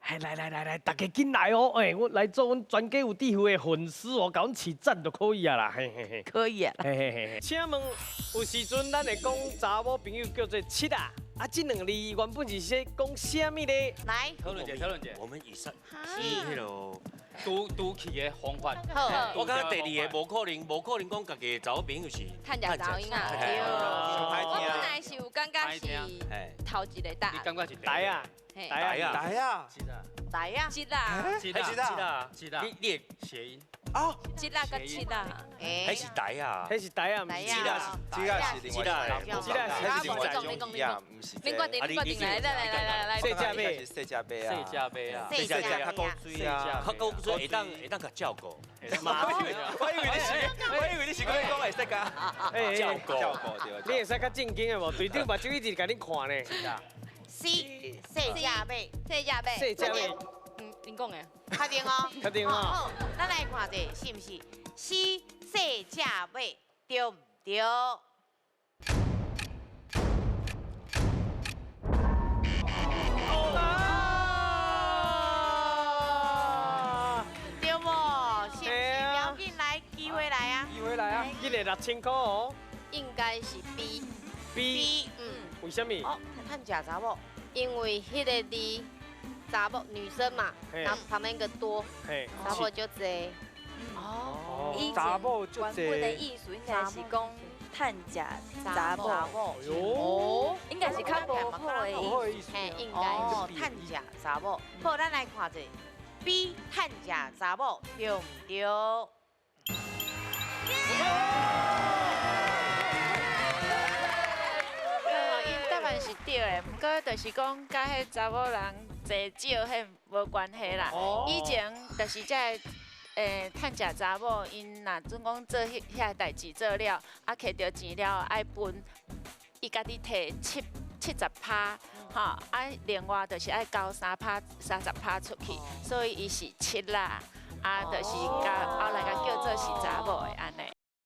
哎，来，大家紧来哦！哎，我来做阮全家有智慧的粉丝哦，甲阮起赞就可以啊啦，嘿嘿嘿。可以啊。嘿，请问有时阵咱会讲查某朋友叫做七啊，啊，这两字原本是说讲啥物呢？来，讨论者，我们以上是迄落。拄去的方法。好，我感觉第二个无可能讲家己的查某朋友是趁食查某囡仔。对我本来是有感觉是头一个答你案，感觉是来啊，嘿，来啊，来呀，来呀，七啦，七啦，你谐音。哦，七啦跟七啦，还是台啊，迄是台啊，来是呀，这个是另外一种，这个是另外一种一样，不是。免决定，来，细只尾，细只尾啊，细只尾啊，细只较高水啊，较高水会当甲照顾。我以为你是讲会使甲照顾对。你会使较正经的无？队长目睭一直甲你看呢。细只尾，细只尾，您讲的，确定哦，确定哦。好，咱来看者是不是细只尾对唔对？对不？是不是？不要紧，来机会来啊！机会来啊！一个6000块哦。应该是 B， B，为什么？哦，趁食查某，因为迄个字查某女生嘛，嘿然后旁边一个多，嘿，查某就多。哦，哦，查某就原本的意思应该是讲趁食查某，哟，哦，应该是较无好的意思。意思。嘿，应该哦，趁食查某。好，咱来看者 B 趁食查某对唔对？因答案是对的，不过就是讲，甲迄查某人坐少，迄无关系啦。以前就是在趁食查某，因若准讲做遐代志做了，啊，摕到钱了爱分，伊家己摕70%，吼，啊，另外就是爱交30%出去，所以伊是7啦，啊，就是甲后来甲叫做是查某的安尼。